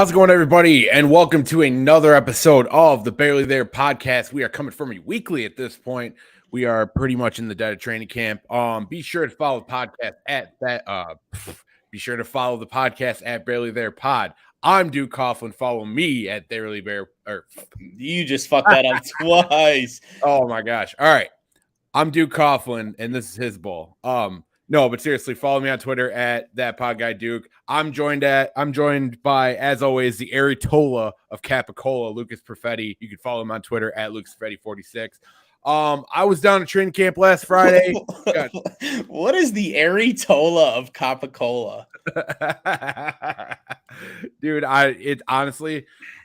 How's it going, everybody? And welcome to another episode of the Barely There podcast. We are coming from you weekly at this point. We are pretty much in the dead of training camp. Be sure to follow the podcast at that. Be sure to follow the podcast at Barely There Pod. I'm Duke Coughlin. Follow me at Barely Bear. You just fucked that up twice. Oh my gosh! All right, I'm Duke Coughlin, and this is his bowl. No, but seriously, follow me on Twitter at that pod guy Duke. I'm joined by, as always, the Aritola of Capicola, Lucas Perfetti. You can follow him on Twitter at Lucas Perfetti46. I was down at training camp last Friday. What is the Aritola of Capicola? Dude,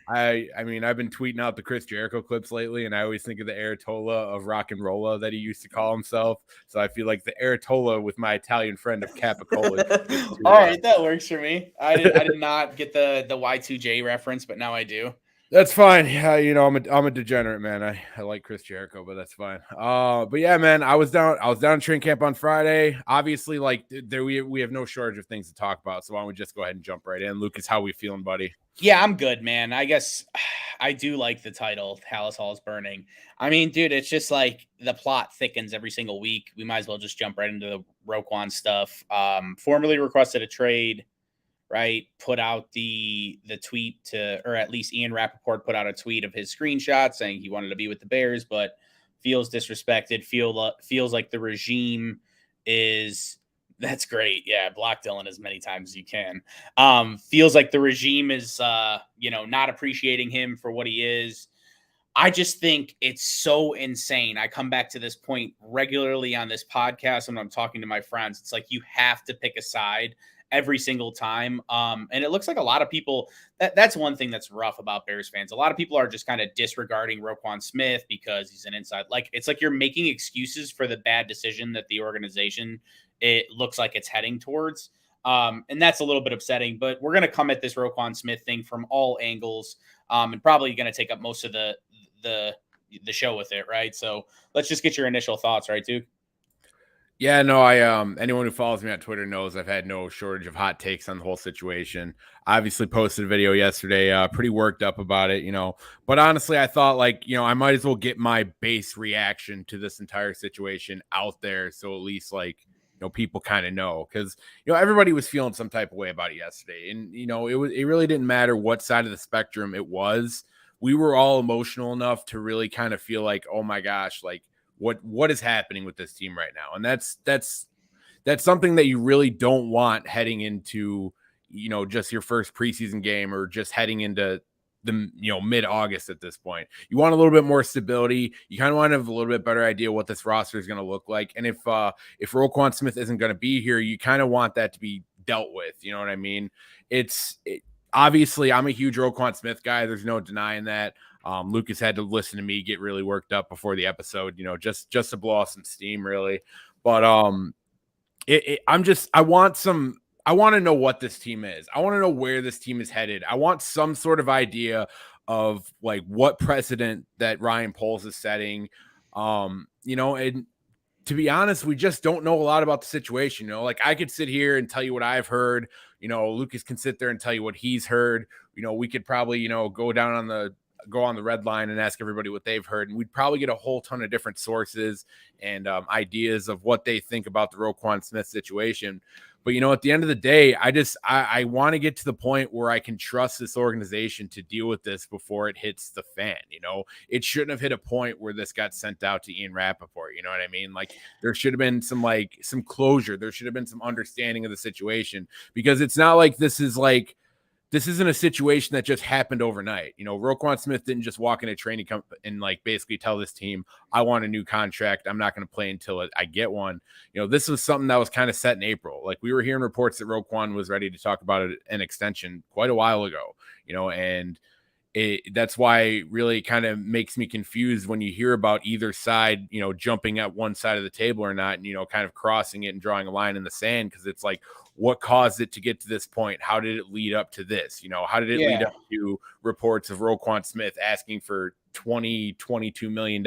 I mean, I've been tweeting out the Chris Jericho clips lately, and I always think of the Aritola of Rock and Rolla that he used to call himself. So I feel like the Aritola with my Italian friend of Capicola. All right, that works for me. I did not get the Y2J reference, but now I do. That's fine. Yeah, I'm a degenerate, man. I like Chris Jericho, but that's fine. But yeah, man, I was down at training camp on Friday. Obviously, like we have no shortage of things to talk about. So why don't we just go ahead and jump right in? Lucas, how we feeling, buddy? Yeah, I'm good, man. I guess I do like the title, Halas Hall is Burning. I mean, dude, it's just like the plot thickens every single week. We might as well just jump right into the Roquan stuff. Formally requested a trade, right? Put out the tweet or at least Ian Rappaport put out a tweet of his screenshot saying he wanted to be with the Bears, but feels disrespected, feels like the regime is... That's great. Yeah, block Dylan as many times as you can. Feels like the regime is, not appreciating him for what he is. I just think it's so insane. I come back to this point regularly on this podcast when I'm talking to my friends. It's like you have to pick a side every single time. And it looks like a lot of people, that's one thing that's rough about Bears fans. A lot of people are just kind of disregarding Roquan Smith because he's an inside. Like, it's like you're making excuses for the bad decision that the organization, it looks like it's heading towards. And that's a little bit upsetting, but we're going to come at this Roquan Smith thing from all angles, and probably going to take up most of the show with it. Right. So let's just get your initial thoughts, right, Duke? Yeah, no, anyone who follows me on Twitter knows I've had no shortage of hot takes on the whole situation. I obviously posted a video yesterday, pretty worked up about it, but honestly, I thought I might as well get my base reaction to this entire situation out there. So at least people kind of know, because everybody was feeling some type of way about it yesterday, and it really didn't matter what side of the spectrum it was. We were all emotional enough to really kind of feel like, oh my gosh, like what is happening with this team right now. And that's something that you really don't want heading into just your first preseason game, or just heading into the mid-August. At this point, you want a little bit more stability. You kind of want to have a little bit better idea what this roster is going to look like. And if Roquan Smith isn't going to be here, you kind of want that to be dealt with. You know what I mean? Obviously, I'm a huge Roquan Smith guy. There's no denying that. Lucas had to listen to me get really worked up before the episode, just to blow off some steam, really. But I want to know what this team is. I want to know where this team is headed. I want some sort of idea of like what precedent that Ryan Poles is setting. And to be honest, we just don't know a lot about the situation. Like, I could sit here and tell you what I've heard. Lucas can sit there and tell you what he's heard. We could probably, go on the red line and ask everybody what they've heard, and we'd probably get a whole ton of different sources and ideas of what they think about the Roquan Smith situation. But at the end of the day, I want to get to the point where I can trust this organization to deal with this before it hits the fan. It shouldn't have hit a point where this got sent out to Ian Rappaport. You know what I mean? Like, there should have been some closure. There should have been some understanding of the situation, because it's not like this isn't a situation that just happened overnight. Roquan Smith didn't just walk into training camp and basically tell this team, I want a new contract. I'm not going to play until I get one. This was something that was kind of set in April. Like, we were hearing reports that Roquan was ready to talk about an extension quite a while ago, and that's why it really kind of makes me confused when you hear about either side, jumping at one side of the table or not, and, kind of crossing it and drawing a line in the sand. Because it's like, what caused it to get to this point? How did it lead up to this? How did it lead up to reports of Roquan Smith asking for $22 million?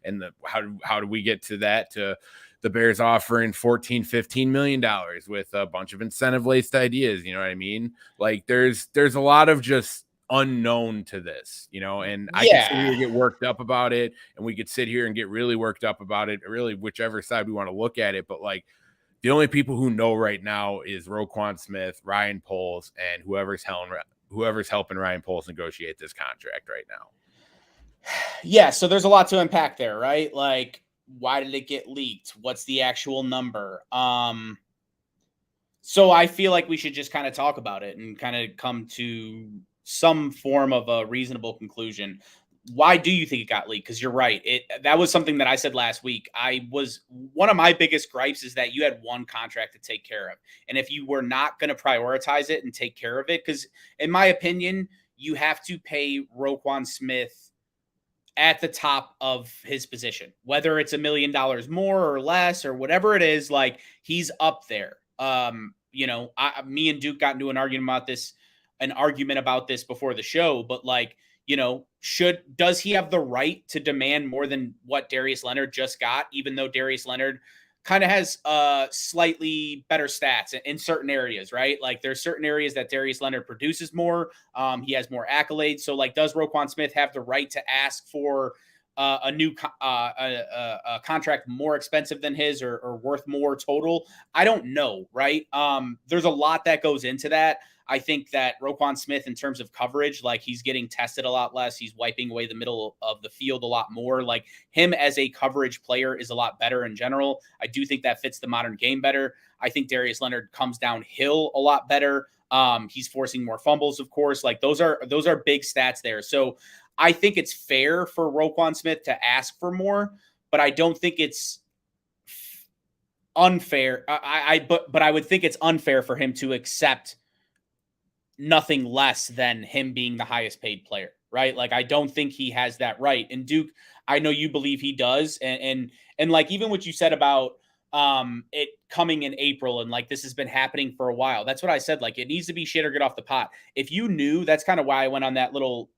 And how do we get to that, to the Bears offering 14, $15 million with a bunch of incentive laced ideas. You know what I mean? Like there's a lot of just unknown to this, and I could sit here Yeah. and get worked up about it, and we could sit here and get really worked up about it, really whichever side we want to look at it. But like the only people who know right now is Roquan Smith, Ryan Poles, and whoever's helping Ryan Poles negotiate this contract right now. Yeah, so there's a lot to unpack there, right? Like, why did it get leaked? What's the actual number? So I feel like we should just kind of talk about it and kind of come to some form of a reasonable conclusion. Why do you think it got leaked? Because you're right. That was something that I said last week. One of my biggest gripes is that you had one contract to take care of. And if you were not going to prioritize it and take care of it, because in my opinion, you have to pay Roquan Smith at the top of his position, whether it's $1 million more or less or whatever it is, like he's up there. Me and Duke got into an argument about this before the show, but like, does he have the right to demand more than what Darius Leonard just got, even though Darius Leonard kind of has slightly better stats in certain areas, right? Like there's certain areas that Darius Leonard produces more. He has more accolades. So like, does Roquan Smith have the right to ask for a new a contract more expensive than his or worth more total? I don't know, right? There's a lot that goes into that. I think that Roquan Smith, in terms of coverage, like he's getting tested a lot less. He's wiping away the middle of the field a lot more. Like him as a coverage player is a lot better in general. I do think that fits the modern game better. I think Darius Leonard comes downhill a lot better. He's forcing more fumbles, of course. Like those are big stats there. So I think it's fair for Roquan Smith to ask for more, but I don't think it's unfair. But I would think it's unfair for him to accept nothing less than him being the highest paid player, right? Like I don't think he has that right. And Duke, I know you believe he does, and like even what you said about it coming in April and like this has been happening for a while. That's what I said. Like it needs to be shit or get off the pot. If you knew, that's kind of why I went on that little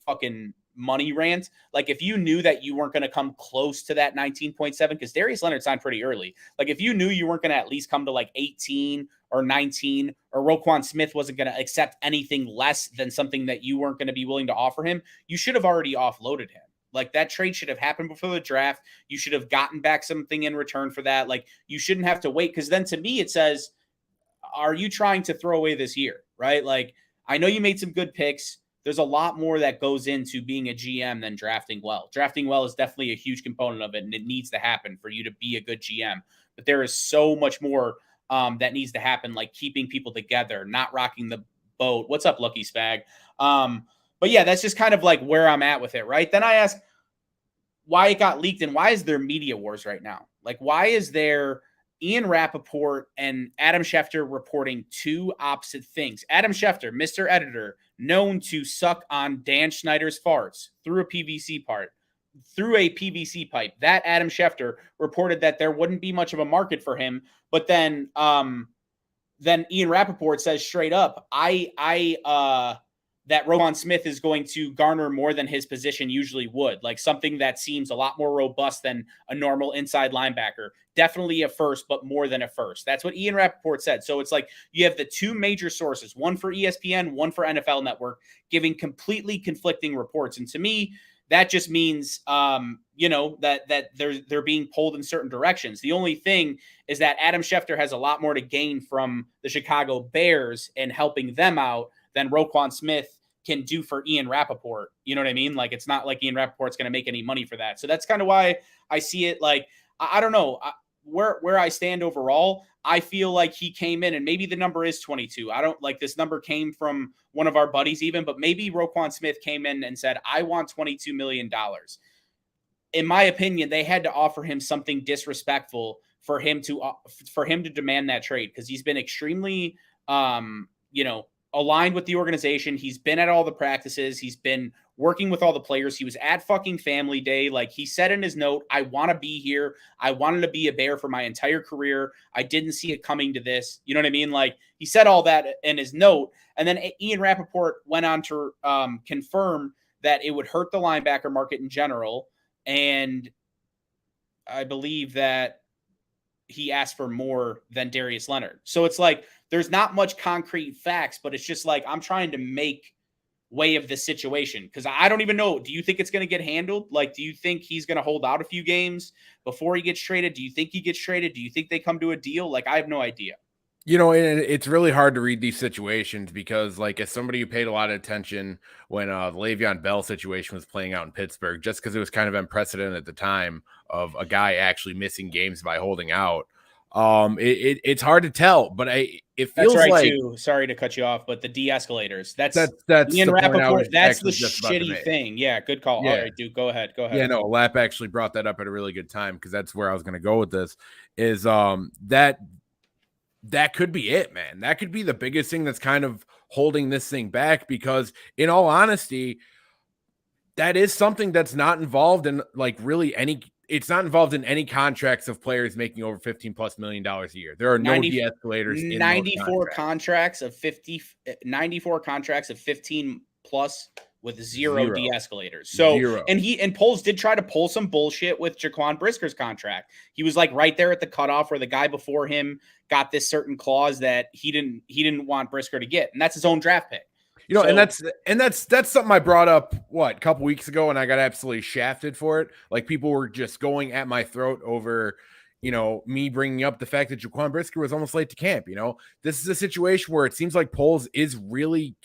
fucking money rant. Like if you knew that you weren't going to come close to that 19.7, because Darius Leonard signed pretty early. Like if you knew you weren't going to at least come to like 18 or 19, or Roquan Smith wasn't going to accept anything less than something that you weren't going to be willing to offer him, you should have already offloaded him. Like that trade should have happened before the draft. You should have gotten back something in return for that. Like you shouldn't have to wait, because then to me it says, are you trying to throw away this year? Right? Like I know you made some good picks. There's a lot more that goes into being a GM than drafting well. Drafting well is definitely a huge component of it, and it needs to happen for you to be a good GM. But there is so much more that needs to happen, like keeping people together, not rocking the boat. What's up, Lucky Spag? But yeah, that's just kind of like where I'm at with it, right? Then I ask why it got leaked and why is there media wars right now? Like, why is there Ian Rappaport and Adam Schefter reporting two opposite things? Adam Schefter, Mr. Editor, known to suck on Dan Schneider's farts through a PVC pipe. That Adam Schefter reported that there wouldn't be much of a market for him, but then Ian Rappaport says straight up, that Roquan Smith is going to garner more than his position usually would, like something that seems a lot more robust than a normal inside linebacker. Definitely a first, but more than a first. That's what Ian Rappaport said. So it's like you have the two major sources, one for ESPN, one for NFL Network, giving completely conflicting reports. And to me, that just means, that they're being pulled in certain directions. The only thing is that Adam Schefter has a lot more to gain from the Chicago Bears and helping them out than Roquan Smith can do for Ian Rappaport. You know what I mean? Like, it's not like Ian Rappaport's going to make any money for that. So that's kind of why I see it. Like, I don't know where I stand overall. I feel like he came in and maybe the number is 22. I don't like this number came from one of our buddies even, but maybe Roquan Smith came in and said, I want $22 million. In my opinion, they had to offer him something disrespectful for him to demand that trade, because he's been extremely, aligned with the organization. He's been at all the practices. He's been working with all the players. He was at fucking family day. Like he said in his note, I want to be here. I wanted to be a Bear for my entire career. I didn't see it coming to this. You know what I mean? Like he said all that in his note. And then Ian Rappaport went on to confirm that it would hurt the linebacker market in general. And I believe that he asked for more than Darius Leonard. So it's like there's not much concrete facts, but it's just like I'm trying to make way of this situation because I don't even know. Do you think it's going to get handled? Like, do you think he's going to hold out a few games before he gets traded? Do you think he gets traded? Do you think they come to a deal? Like, I have no idea. You know, and it's really hard to read these situations because, like, as somebody who paid a lot of attention when the Le'Veon Bell situation was playing out in Pittsburgh, just because it was kind of unprecedented at the time of a guy actually missing games by holding out. It's hard to tell, but it That's feels right like too. Sorry to cut you off, but the de-escalators. That's that's Ian the point I Rappaport. was That's the actually just about to shitty make. thing. Yeah, good call. All Yeah. right, dude, go ahead. Go ahead. Yeah, no, Lap actually brought that up at a really good time because that's where I was going to go with this. Is that could be it, man. That could be the biggest thing that's kind of holding this thing back because, in all honesty, that is something that's not involved in like really any. It's not involved in any contracts of players making over $15+ million a year. There are no 90 de-escalators in those 94 contracts. contracts of 50, 94 contracts of 15 plus with zero de-escalators. So, Zero. and Poles did try to pull some bullshit with Jaquan Brisker's contract. He was like right there at the cutoff where the guy before him got this certain clause that he didn't want Brisker to get, and that's his own draft pick. You know, so, and that's something I brought up a couple weeks ago, and I got absolutely shafted for it. Like people were just going at my throat over, me bringing up the fact that Jaquan Brisker was almost late to camp. This is a situation where it seems like Poles is really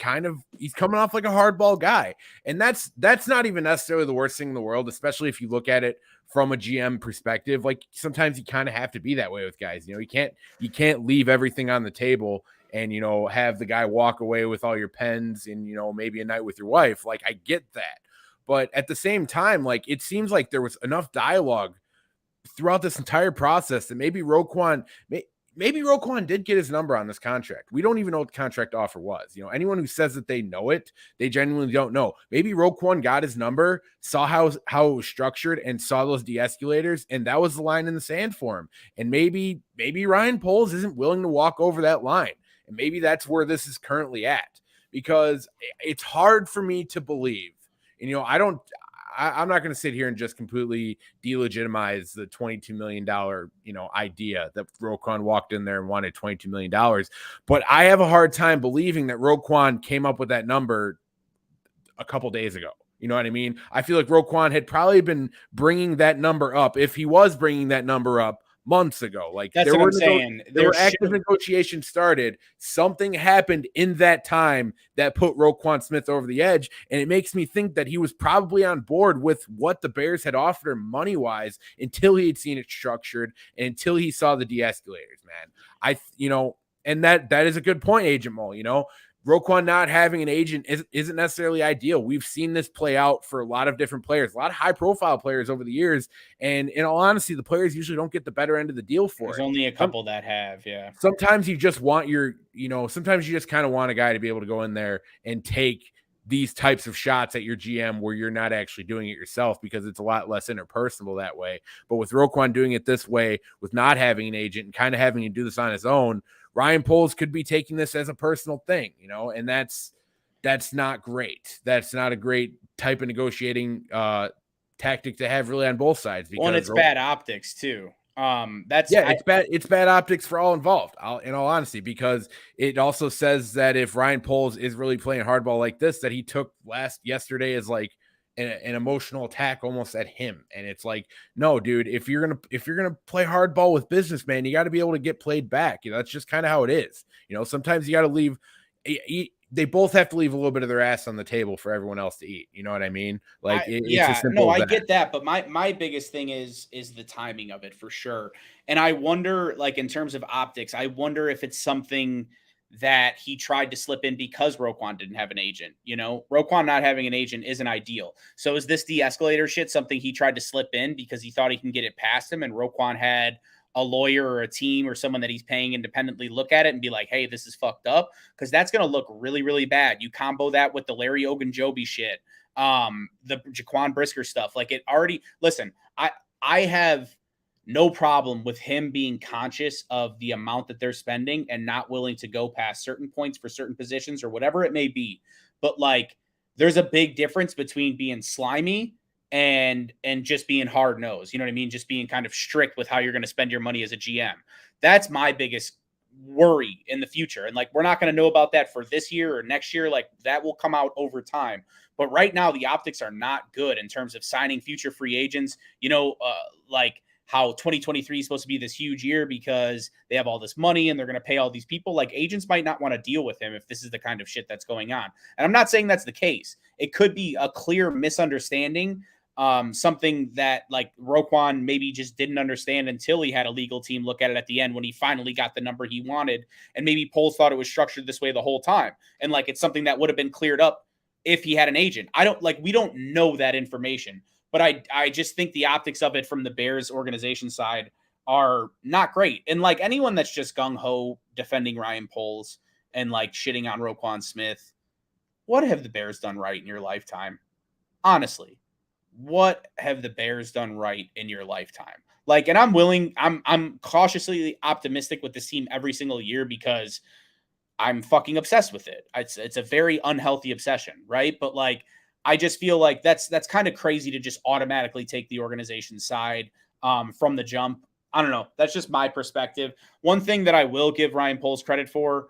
he's coming off like a hardball guy, and that's not even necessarily the worst thing in the world, especially if you look at it from a GM perspective. Like sometimes you kind of have to be that way with guys. You can't leave everything on the table and have the guy walk away with all your pens and maybe a night with your wife. Like I get that, but at the same time, like it seems like there was enough dialogue throughout this entire process that maybe Roquan did get his number on this contract. We don't even know what the contract offer was. Anyone who says that they know it, they genuinely don't know. Maybe Roquan got his number, saw how it was structured, and saw those de-escalators, and that was the line in the sand for him. And maybe Ryan Poles isn't willing to walk over that line. And maybe that's where this is currently at, because it's hard for me to believe. And, I'm not going to sit here and just completely delegitimize the $22 million, idea that Roquan walked in there and wanted $22 million. But I have a hard time believing that Roquan came up with that number a couple days ago. You know what I mean? I feel like Roquan had probably been bringing that number up, if he was bringing that number up, months ago. Like that's what I'm saying. There were active negotiations started. Something happened in that time that put Roquan Smith over the edge, and it makes me think that he was probably on board with what the Bears had offered him money wise until he had seen it structured and until he saw the de-escalators. Man, and that is a good point, Agent Mole. Roquan not having an agent isn't necessarily ideal. We've seen this play out for a lot of different players, a lot of high-profile players over the years. And in all honesty, the players usually don't get the better end of the deal for There's it. only a couple that have, yeah. Sometimes you just want sometimes you just kind of want a guy to be able to go in there and take these types of shots at your GM where you're not actually doing it yourself, because it's a lot less interpersonal that way. But with Roquan doing it this way, with not having an agent and kind of having to do this on his own, Ryan Poles could be taking this as a personal thing, and that's not great. That's not a great type of negotiating tactic to have really on both sides. Because it's bad optics too. It's bad optics for all involved, in all honesty, because it also says that if Ryan Poles is really playing hardball like this, that he took yesterday as like an emotional attack almost at him. And it's like, no, dude, if you're gonna play hardball with businessman, you got to be able to get played back. That's just kind of how it is. Sometimes you got to leave. They both have to leave a little bit of their ass on the table for everyone else to eat. You know what I mean? Like, I get that. But my biggest thing is the timing of it for sure. And I wonder, like, in terms of optics, I wonder if it's something that he tried to slip in because Roquan didn't have an agent. Roquan not having an agent isn't ideal. So is this de-escalator shit something he tried to slip in because he thought he can get it past him, and Roquan had a lawyer or a team or someone that he's paying independently look at it and be like, hey, this is fucked up? Because that's going to look really, really bad. You combo that with the Larry Ogunjobi shit, the Jaquan Brisker stuff. Like, it already, listen, I have no problem with him being conscious of the amount that they're spending and not willing to go past certain points for certain positions or whatever it may be. But like, there's a big difference between being slimy and just being hard nosed. You know what I mean? Just being kind of strict with how you're going to spend your money as a GM. That's my biggest worry in the future. And like, we're not going to know about that for this year or next year. Like, that will come out over time. But right now, the optics are not good in terms of signing future free agents. Like how 2023 is supposed to be this huge year because they have all this money and they're going to pay all these people. Like, agents might not want to deal with him if this is the kind of shit that's going on. And I'm not saying that's the case. It could be a clear misunderstanding, something that like Roquan maybe just didn't understand until he had a legal team look at it at the end when he finally got the number he wanted. And maybe Poles thought it was structured this way the whole time. And like, it's something that would have been cleared up if he had an agent. We don't know that information, but I just think the optics of it from the Bears organization side are not great. And like, anyone that's just gung ho defending Ryan Poles and like shitting on Roquan Smith, what have the Bears done right in your lifetime? Honestly, what have the Bears done right in your lifetime? Like, and I'm cautiously optimistic with this team every single year because I'm fucking obsessed with it. It's a very unhealthy obsession, right? But like, I just feel like that's kind of crazy to just automatically take the organization's side from the jump. I don't know. That's just my perspective. One thing that I will give Ryan Poles credit for,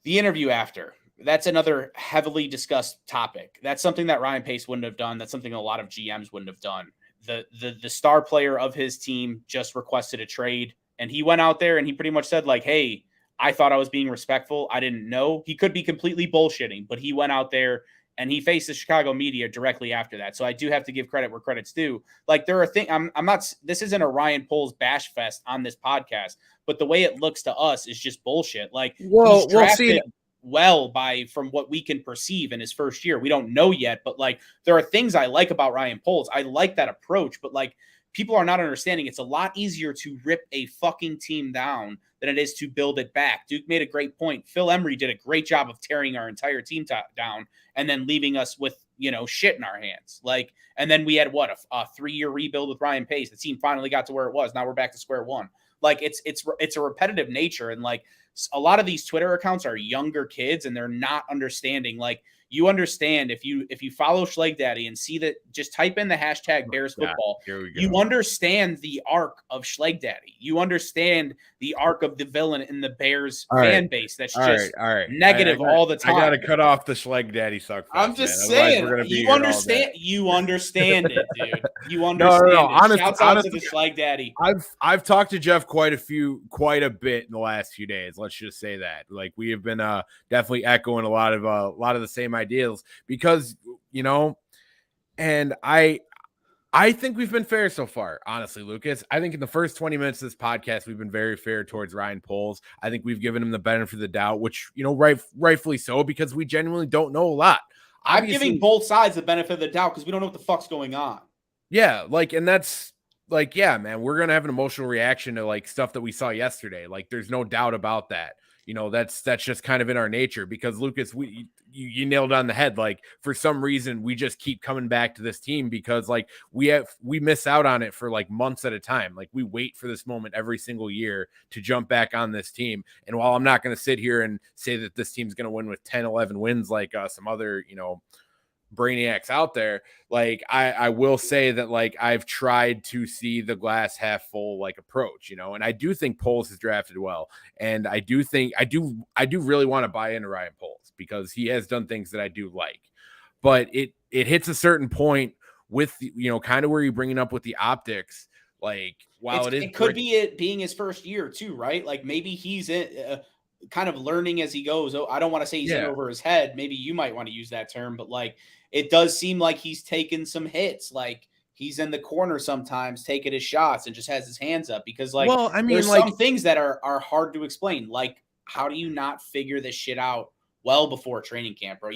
the interview after. That's another heavily discussed topic. That's something that Ryan Pace wouldn't have done. That's something a lot of GMs wouldn't have done. The star player of his team just requested a trade, and he went out there and he pretty much said like, "Hey, I thought I was being respectful. I didn't know." He could be completely bullshitting, but he went out there and he faced the Chicago media directly after that. So I do have to give credit where credit's due. Like, there are things I'm not. This isn't a Ryan Poles bash fest on this podcast, but the way it looks to us is just bullshit. Like, he's drafted well from what we can perceive in his first year. We don't know yet, but like, there are things I like about Ryan Poles. I like that approach, but like, people are not understanding it's a lot easier to rip a fucking team down than it is to build it back. Duke made a great point. Phil Emery did a great job of tearing our entire team down and then leaving us with, shit in our hands. Like, and then we had a 3-year rebuild with Ryan Pace. The team finally got to where it was. Now we're back to square one. Like, it's a repetitive nature. And like, a lot of these Twitter accounts are younger kids and they're not understanding. Like, you understand if you follow Schleg Daddy and see that, just type in the hashtag Bears football. You understand the arc of Schleg Daddy. You understand the arc of the villain in the Bears fan base. That's just negative all the time. I got to cut off the Schleg Daddy suck. I'm just saying. You understand. You understand it, dude. You understand. No. Honestly, shouts out to the Schleg Daddy. I've talked to Jeff quite a bit in the last few days. Let's just say that. Like, we have been definitely echoing a lot of the same ideals because, and I think we've been fair so far, honestly, Lucas. I think in the first 20 minutes of this podcast, we've been very fair towards Ryan Poles. I think we've given him the benefit of the doubt, which, rightfully so, because we genuinely don't know a lot. I'm giving both sides the benefit of the doubt because we don't know what the fuck's going on. Yeah, like, and that's like, yeah, man, we're gonna have an emotional reaction to like stuff that we saw yesterday. Like, there's no doubt about that. That's just kind of in our nature because, Lucas, you nailed it on the head. Like, for some reason, we just keep coming back to this team because like we miss out on it for like months at a time. Like, we wait for this moment every single year to jump back on this team. And while I'm not going to sit here and say that this team's going to win with 10, 11 wins, like some other, brainiacs out there, like I will say that like I've tried to see the glass half full like approach, and I do think Poles has drafted well, and I do really want to buy into Ryan Poles because he has done things that I do like, but it hits a certain point with kind of where you're bringing up with the optics. Like, while it could be it being his first year too, right? Like, maybe he's in kind of learning as he goes. Oh, I don't want to say he's in over his head. Maybe you might want to use that term, but like, it does seem like he's taken some hits. Like, he's in the corner sometimes taking his shots and just has his hands up because like, there's some things that are hard to explain. Like, how do you not figure this shit out well before training camp, bro?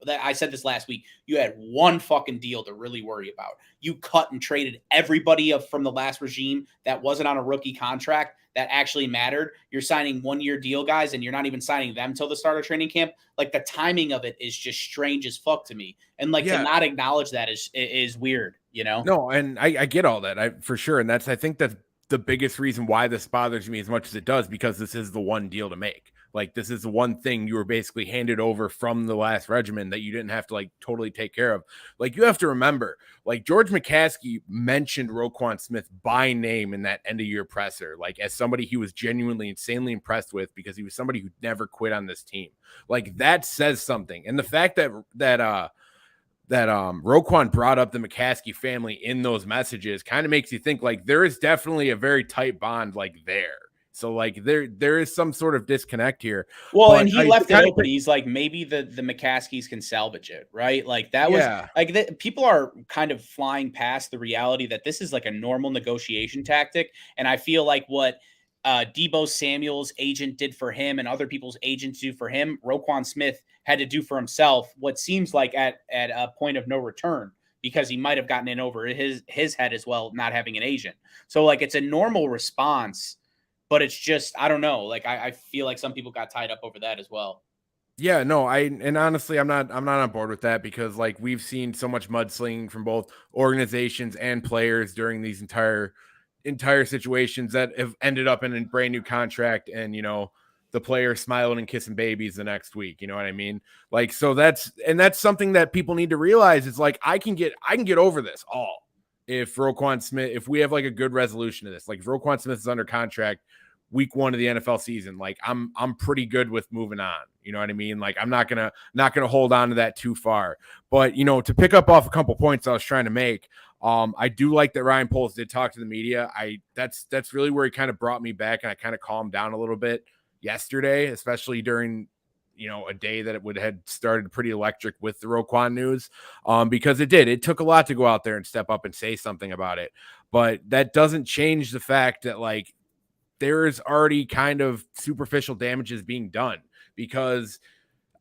I said this last week, you had one fucking deal to really worry about. You cut and traded everybody from the last regime that wasn't on a rookie contract that actually mattered. You're signing 1-year deal guys and you're not even signing them till the start of training camp. Like, the timing of it is just strange as fuck to me. And like, to not acknowledge that is weird, No, and I get all that, for sure. And I think that's the biggest reason why this bothers me as much as it does, because this is the one deal to make. Like, this is the one thing you were basically handed over from the last regimen that you didn't have to like totally take care of. Like, you have to remember, like, George McCaskey mentioned Roquan Smith by name in that end of year presser, like as somebody he was genuinely insanely impressed with because he was somebody who never quit on this team. Like, that says something. And the fact that Roquan brought up the McCaskey family in those messages kind of makes you think like there is definitely a very tight bond like there. So like there is some sort of disconnect here. Well, But and he I left it kind open. of He's like, maybe the McCaskies can salvage it, right? Like that was yeah. like people are kind of flying past the reality that this is like a normal negotiation tactic. And I feel like what Debo Samuel's agent did for him and other people's agents do for him, Roquan Smith had to do for himself. What seems like at a point of no return because he might have gotten in over his head as well, not having an agent. So like it's a normal response, but it's just I don't know. Like I feel like some people got tied up over that as well. Yeah, no, and honestly, I'm not on board with that because like we've seen so much mudslinging from both organizations and players during these entire situations that have ended up in a brand new contract and the player smiling and kissing babies the next week. You know what I mean? Like, so that's something that people need to realize is like I can get over this all if Roquan Smith, if we have like a good resolution to this. Like if Roquan Smith is under contract week 1 of the NFL season, like I'm pretty good with moving on. You know what I mean? Like I'm not gonna hold on to that too far. But to pick up off a couple points I was trying to make, I do like that Ryan Poles did talk to the media. That's really where he kind of brought me back and I kind of calmed down a little bit yesterday, especially during a day that it would had started pretty electric with the Roquan news, because it took a lot to go out there and step up and say something about it. But that doesn't change the fact that like there is already kind of superficial damages being done because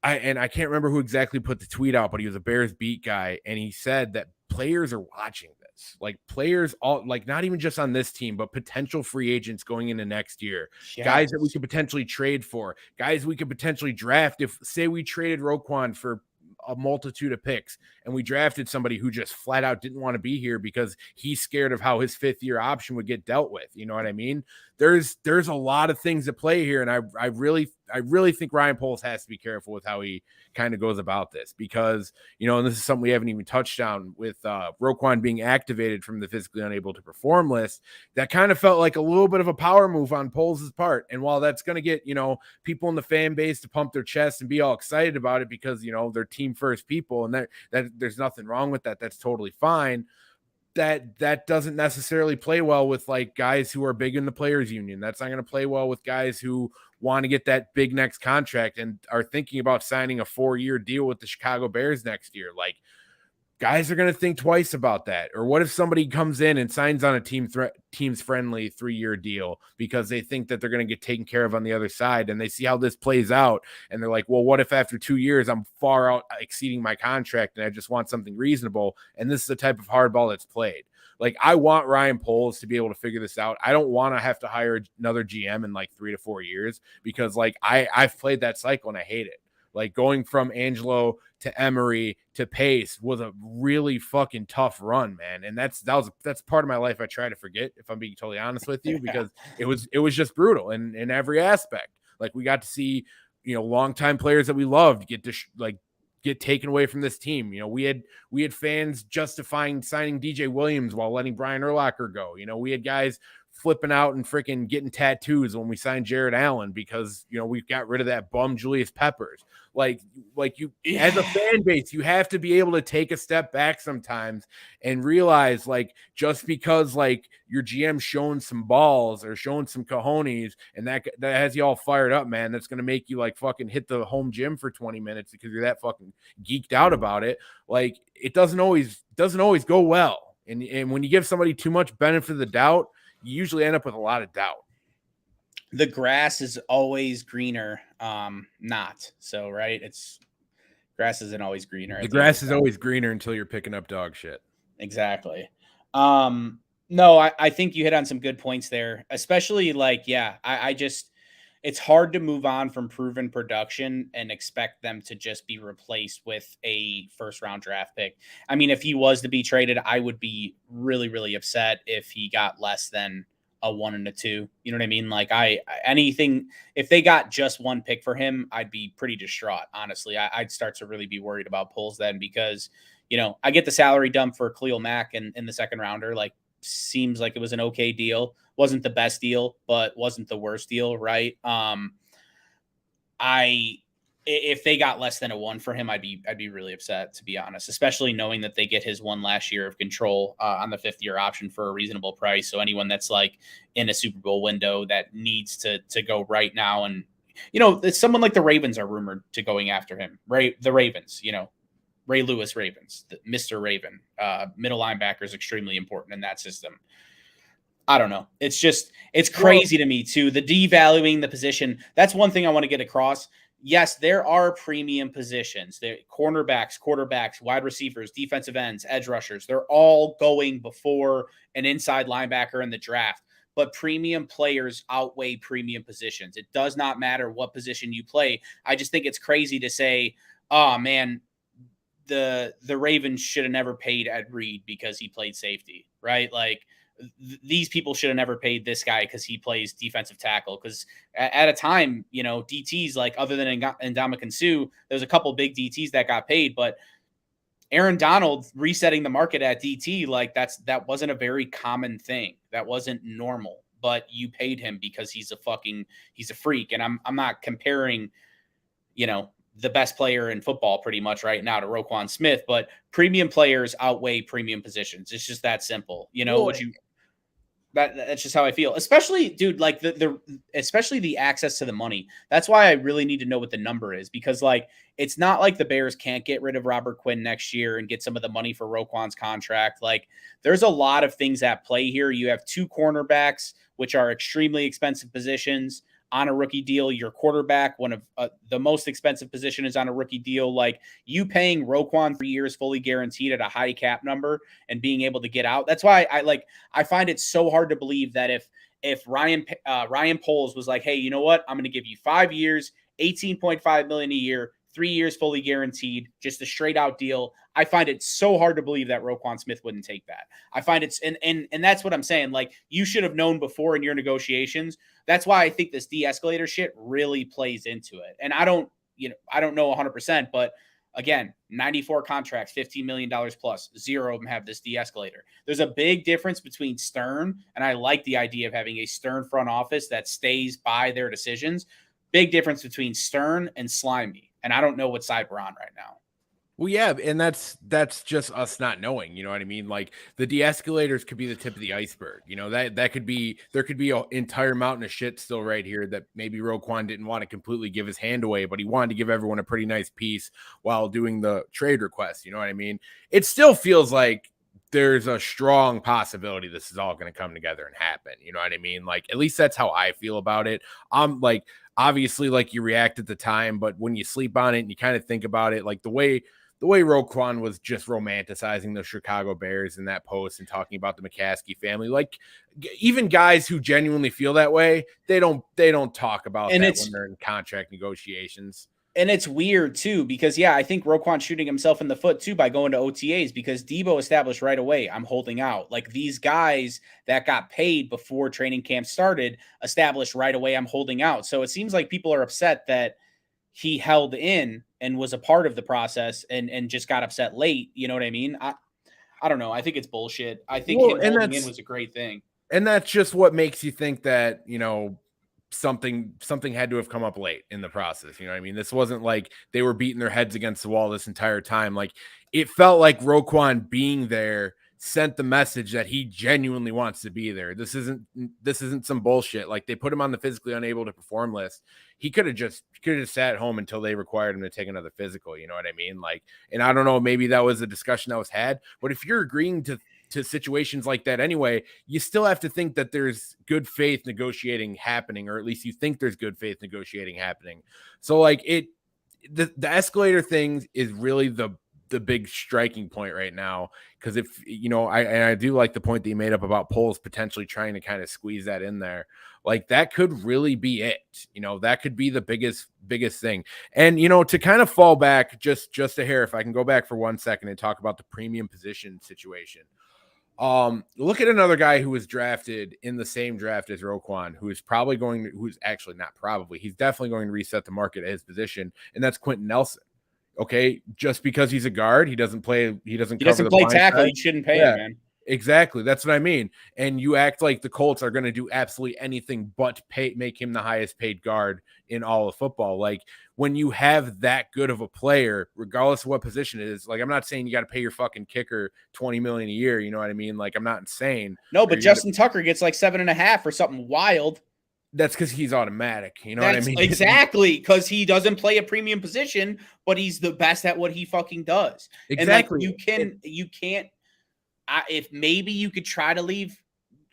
I can't remember who exactly put the tweet out, but he was a Bears beat guy, and he said that players are watching this. Like players all like not even just on this team, but potential free agents going into next year. Guys that we Yes. could potentially trade for, guys we could potentially draft if say we traded Roquan for a multitude of picks and we drafted somebody who just flat out didn't want to be here because he's scared of how his 5th-year option would get dealt with. You know what I mean? There's a lot of things at play here, and I really think Ryan Poles has to be careful with how he kind of goes about this because and this is something we haven't even touched on with Roquan being activated from the physically unable to perform list. That kind of felt like a little bit of a power move on Poles' part, and while that's going to get people in the fan base to pump their chest and be all excited about it because they're team first people, and that there's nothing wrong with that. That's totally fine. That doesn't necessarily play well with like guys who are big in the players union. That's not going to play well with guys who want to get that big next contract and are thinking about signing a 4-year deal with the Chicago Bears next year. Like guys are going to think twice about that. Or what if somebody comes in and signs on a team's friendly 3-year deal because they think that they're going to get taken care of on the other side and they see how this plays out and they're like, well, what if after 2 years I'm far out exceeding my contract and I just want something reasonable? And this is the type of hardball that's played. Like I want Ryan Poles to be able to figure this out. I don't want to have to hire another GM in like 3 to 4 years because like I've played that cycle and I hate it. Like going from Angelo to Emery to Pace was a really fucking tough run, man. And that's part of my life I try to forget, if I'm being totally honest with you, Yeah. because it was just brutal in every aspect. Like we got to see, longtime players that we loved get taken away from this team. We had fans justifying signing DJ Williams while letting Brian Urlacher go. We had guys flipping out and freaking getting tattoos when we signed Jared Allen because we got rid of that bum Julius Peppers. Like you as a fan base, you have to be able to take a step back sometimes and realize like just because like your GM showing some balls or showing some cojones and that has you all fired up, man, that's gonna make you like fucking hit the home gym for 20 minutes because you're that fucking geeked out about it. Like it doesn't always go well. And when you give somebody too much benefit of the doubt, you usually end up with a lot of doubt. The grass is always greener. Not so right. It's grass isn't always greener The at the end of grass the is day. always greener until you're picking up dog shit. Exactly. No, I think you hit on some good points there, especially like, yeah, I just, it's hard to move on from proven production and expect them to just be replaced with a first round draft pick. I mean, if he was to be traded, I would be really, really upset if he got less than a 1 and a 2. You know what I mean? Like anything, if they got just one pick for him, I'd be pretty distraught. Honestly, I'd start to really be worried about Poles then because, I get the salary dump for Khalil Mack in the second rounder. Like, seems like it was an okay deal. Wasn't the best deal, but wasn't the worst deal, right? I if they got less than a 1 for him, I'd be really upset, to be honest, especially knowing that they get his 1 last year of control on the 5th-year option for a reasonable price. So anyone that's like in a Super Bowl window that needs to go right now, and it's someone like the Ravens are rumored to going after him. The Ravens, Ray Lewis Ravens, Mr. Raven, middle linebacker is extremely important in that system. I don't know. It's crazy to me too. The devaluing the position. That's one thing I want to get across. Yes, there are premium positions. There cornerbacks, quarterbacks, wide receivers, defensive ends, edge rushers. They're all going before an inside linebacker in the draft. But premium players outweigh premium positions. It does not matter what position you play. I just think it's crazy to say, oh man, the Ravens should have never paid Ed Reed because he played safety, right? Like these people should have never paid this guy because he plays defensive tackle. Because at a time, DTs, like other than Ndamukong Suh, there's a couple big DTs that got paid, but Aaron Donald resetting the market at DT, like that wasn't a very common thing. That wasn't normal, but you paid him because he's a freak. And I'm not comparing, the best player in football pretty much right now to Roquan Smith, but premium players outweigh premium positions. It's just that simple. That's just how I feel. Especially, dude, like especially the access to the money. That's why I really need to know what the number is, because like it's not like the Bears can't get rid of Robert Quinn next year and get some of the money for Roquan's contract. Like there's a lot of things at play here. You have 2 cornerbacks, which are extremely expensive positions on a rookie deal. Your quarterback, one of the most expensive position, is on a rookie deal. Like you paying Roquan 3 years fully guaranteed at a high cap number and being able to get out. That's why I find it so hard to believe that if Ryan Poles was like, hey, you know what? I'm going to give you 5 years, $18.5 million a year, 3 years fully guaranteed, just a straight out deal. I find it so hard to believe that Roquan Smith wouldn't take that. I find it's and that's what I'm saying. Like you should have known before in your negotiations. That's why I think this de-escalator shit really plays into it. And I don't know 100%, but again, 94 contracts, $15 million plus, 0 of them have this de-escalator. There's a big difference between stern, and I like the idea of having a stern front office that stays by their decisions. Big difference between stern and slimy. And I don't know what side we're on right now. Well, yeah, and that's just us not knowing, you know what I mean? Like the de-escalators could be the tip of the iceberg. That could be, there could be an entire mountain of shit still right here that maybe Roquan didn't want to completely give his hand away, but he wanted to give everyone a pretty nice piece while doing the trade request. You know what I mean? It still feels like there's a strong possibility this is all going to come together and happen. You know what I mean? Like, at least that's how I feel about it. I'm like, obviously, like you react at the time, but when you sleep on it and you kind of think about it, like the way Roquan was just romanticizing the Chicago Bears in that post and talking about the McCaskey family, like even guys who genuinely feel that way, they don't talk about that when they're in contract negotiations. And it's weird too, because I think Roquan's shooting himself in the foot too by going to OTAs, because Debo established right away, I'm holding out. Like these guys that got paid before training camp started established right away, I'm holding out. So it seems like people are upset that he held in and was a part of the process and just got upset late. You know what I mean? I don't know. I think it's bullshit. I think him holding in was a great thing. And that's just what makes you think that, something had to have come up late in the process. You know what I mean? This wasn't like they were beating their heads against the wall this entire time. Like it felt like Roquan being there sent the message that he genuinely wants to be there. This isn't some bullshit. Like they put him on the physically unable to perform list. He could have just sat at home until they required him to take another physical. You know what I mean? Like, and I don't know, maybe that was a discussion that was had, but if you're agreeing to situations like that anyway, you still have to think that there's good faith negotiating happening, or at least you think there's good faith negotiating happening. So like the escalator thing is really the big striking point right now. Because if I do like the point that you made up about Poles potentially trying to kind of squeeze that in there. Like that could really be it. That could be the biggest thing. And to kind of fall back just a hair, if I can go back for 1 second and talk about the premium position situation. Look at another guy who was drafted in the same draft as Roquan, who's actually not probably, he's definitely going to reset the market at his position, and that's Quentin Nelson. Okay, just because he's a guard, he doesn't cover the play blind tackle. side. You shouldn't pay him, Yeah, man. exactly. That's what I mean. And you act like the Colts are going to do absolutely anything but make him the highest paid guard in all of football. Like, when you have that good of a player, regardless of what position it is, like, I'm not saying you got to pay your fucking kicker $20 million a year. You know what I mean? Like, I'm not insane. No, but Justin Tucker gets like 7.5 or something wild. That's because he's automatic. You know what I mean? Exactly, because he doesn't play a premium position, but he's the best at what he fucking does. Exactly. And like, you can't. If maybe you could try to leave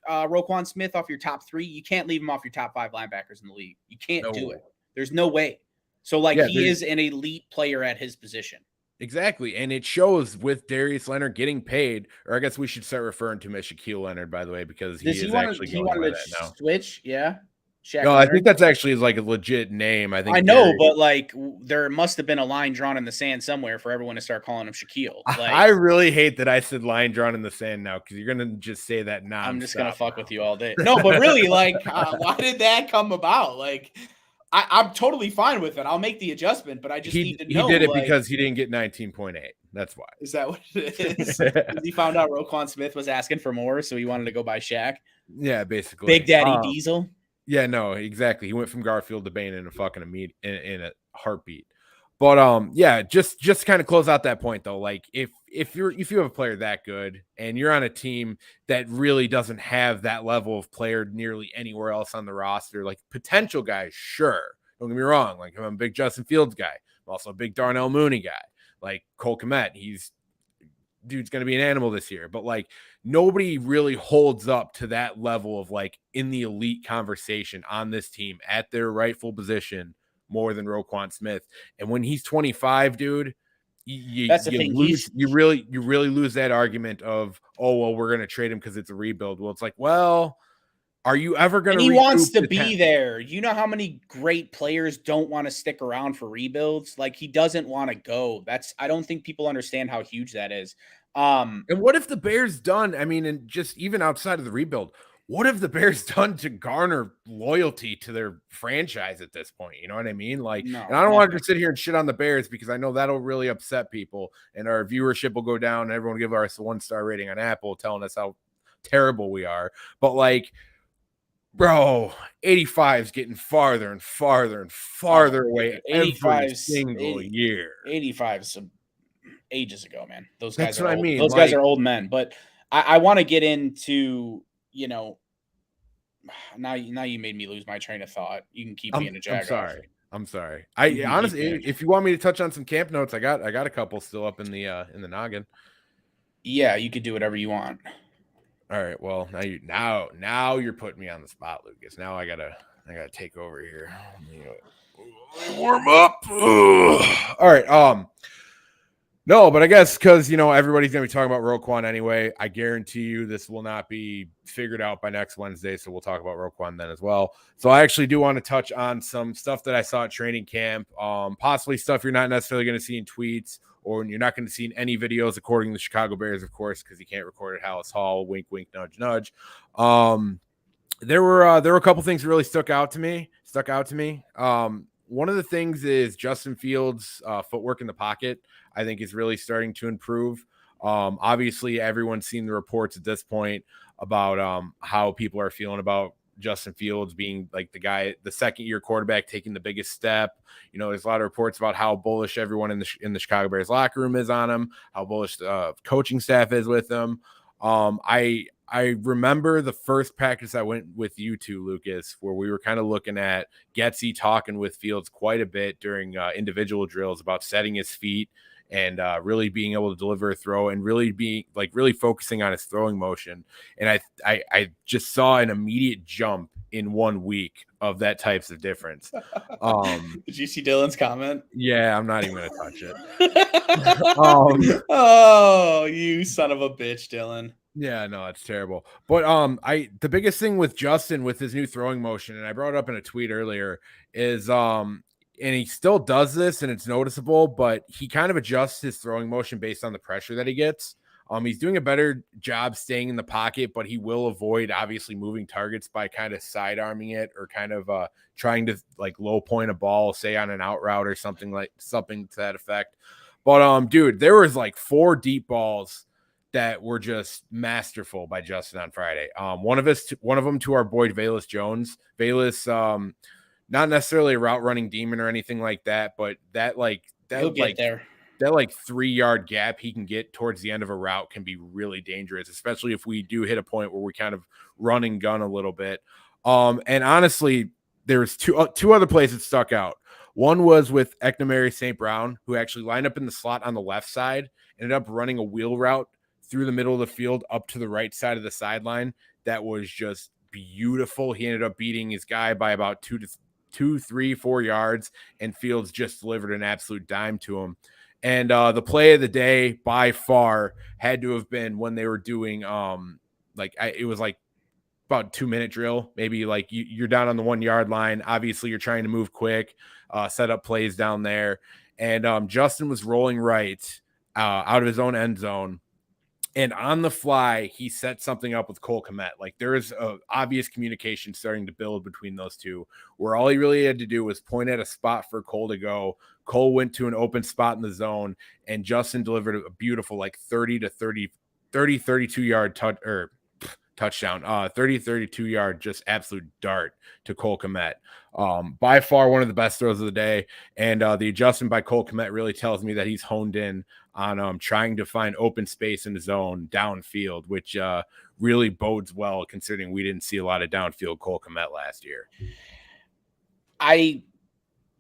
Roquan Smith off your top 3, you can't leave him off your top 5 linebackers in the league. You can't do it. There's no way. So, like, he is an elite player at his position. Exactly. And it shows with Darius Leonard getting paid, or I guess we should start referring to him as Shaquille Leonard, by the way, because he wanted to switch. Yeah. Shaq no, Leonard. I think that's actually like a legit name. I know, but like there must have been a line drawn in the sand somewhere for everyone to start calling him Shaquille. Like, I really hate that I said line drawn in the sand now, because you're gonna just say that now. I'm just gonna fuck with you all day. No, but really, like, why did that come about? Like, I'm totally fine with it. I'll make the adjustment, but I just need to know. He did it because he didn't get 19.8. That's why. Is that what it is? He found out Roquan Smith was asking for more, so he wanted to go buy Shaq. Yeah, basically. Big Daddy Diesel. Yeah, no, exactly. He went from Garfield to Bane in a fucking in a heartbeat. But yeah, just to kind of close out that point though, like if you have a player that good and you're on a team that really doesn't have that level of player nearly anywhere else on the roster, like potential guys, sure. Don't get me wrong. Like, I'm a big Justin Fields guy. I'm also a big Darnell Mooney guy. Like Cole Kmet, dude's going to be an animal this year, but like nobody really holds up to that level of like in the elite conversation on this team at their rightful position more than Roquan Smith. And when he's 25, dude, you really lose that argument of, oh, well, we're going to trade him because it's a rebuild. Well, it's like, well, are you ever going to? He wants to be there. You know how many great players don't want to stick around for rebuilds? Like, he doesn't want to go. I don't think people understand how huge that is. And what if the Bears done? I mean, and just even outside of the rebuild, what have the Bears done to garner loyalty to their franchise at this point? You know what I mean? Like, and I don't want to sit here and shit on the Bears, because I know that'll really upset people and our viewership will go down and everyone will give us a 1-star rating on Apple telling us how terrible we are. But like, bro, 85 is getting farther and farther and farther away every single year. 85 is some ages ago, man. Those guys are old. Those guys are old men. But I want to get into, you know, now you made me lose my train of thought. You can keep being a Jaguar. I'm sorry. I honestly, if you want me to touch on some camp notes, I got a couple still up in the noggin. Yeah, you could do whatever you want. All right. Well, now you're putting me on the spot, Lucas. Now I gotta take over here. Let me warm up. Ugh. All right. No, but I guess because everybody's gonna be talking about Roquan anyway. I guarantee you this will not be figured out by next Wednesday, so we'll talk about Roquan then as well. So I actually do want to touch on some stuff that I saw at training camp, possibly stuff you're not necessarily going to see in tweets, or you're not going to see in any videos, according to the Chicago Bears, of course, because you can't record at Halas Hall. Wink, wink, nudge, nudge. There were a couple things that really stuck out to me. One of the things is Justin Fields' footwork in the pocket, I think, is really starting to improve. Obviously, everyone's seen the reports at this point about how people are feeling about Justin Fields being like the second-year quarterback taking the biggest step. There's a lot of reports about how bullish everyone in the Chicago Bears locker room is on him, how bullish the coaching staff is with him. I remember the first practice I went with you two, Lucas, where we were kind of looking at Getsy talking with Fields quite a bit during individual drills about setting his feet and really being able to deliver a throw and really focusing on his throwing motion. And I just saw an immediate jump in 1 week of that types of difference. Did you see Dylan's comment? Yeah, I'm not even going to touch it. Oh, you son of a bitch, Dylan. Yeah, no, it's terrible. But the biggest thing with Justin with his new throwing motion, and I brought it up in a tweet earlier, is and he still does this and it's noticeable, but he kind of adjusts his throwing motion based on the pressure that he gets. He's doing a better job staying in the pocket, but he will avoid obviously moving targets by kind of sidearming it or kind of trying to like low point a ball, say on an out route or something to that effect. But dude, there was like 4 deep balls that were just masterful by Justin on Friday. One of them to our boy Velus Jones. Velus, not necessarily a route running demon or anything like that, but He'll get there. that like 3-yard gap he can get towards the end of a route can be really dangerous, especially if we do hit a point where we kind of run and gun a little bit. And honestly, there's two other plays that stuck out. One was with Eknamari St. Brown, who actually lined up in the slot on the left side, ended up running a wheel route through the middle of the field up to the right side of the sideline. That was just beautiful. He ended up beating his guy by about 2, 3, 4 yards, and Fields just delivered an absolute dime to him. And the play of the day by far had to have been when they were doing it was like about 2-minute drill. Maybe like you're down on the 1-yard line. Obviously, you're trying to move quick, set up plays down there. And Justin was rolling right out of his own end zone. And on the fly, he set something up with Cole Kmet. Like there is a obvious communication starting to build between those two, where all he really had to do was point at a spot for Cole to go. Cole went to an open spot in the zone, and Justin delivered a beautiful like 32 yard touchdown, 32 yard, just absolute dart to Cole Kmet. By far one of the best throws of the day. And the adjustment by Cole Kmet really tells me that he's honed in on trying to find open space in the zone downfield, which really bodes well considering we didn't see a lot of downfield Cole Kmet last year.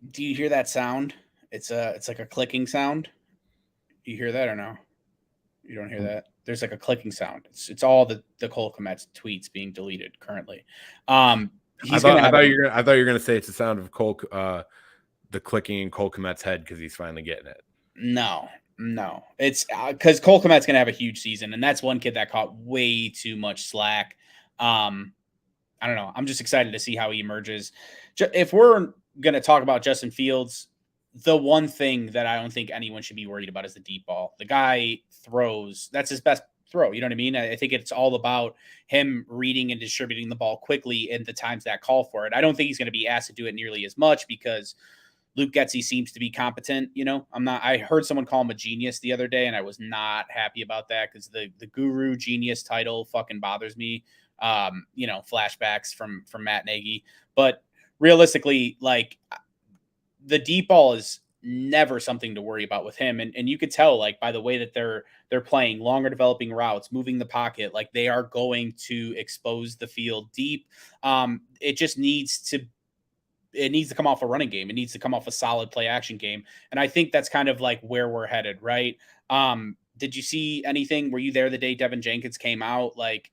Do you hear that sound? It's like a clicking sound. You hear that or no? You don't hear that? There's like a clicking sound. It's all the Cole Kmet's tweets being deleted currently. I thought you were gonna say it's the sound of Cole, the clicking in Cole Kmet's head because he's finally getting it. No, it's because Cole Kmet's gonna have a huge season, and that's one kid that caught way too much slack. I don't know. I'm just excited to see how he emerges. If we're gonna talk about Justin Fields, the one thing that I don't think anyone should be worried about is the deep ball. The guy throws. That's his best throw. You know what I mean? I think it's all about him reading and distributing the ball quickly in the times that call for it. I don't think he's going to be asked to do it nearly as much because Luke Getsy seems to be competent. You know, I heard someone call him a genius the other day, and I was not happy about that because the guru genius title fucking bothers me. Flashbacks from Matt Nagy. But realistically, like the deep ball is never something to worry about with him. And you could tell like by the way that they're playing longer developing routes, moving the pocket, like they are going to expose the field deep. It just needs to come off a running game. It needs to come off a solid play action game. And I think that's kind of like where we're headed, right? Did you see anything? Were you there the day Devin Jenkins came out? Like,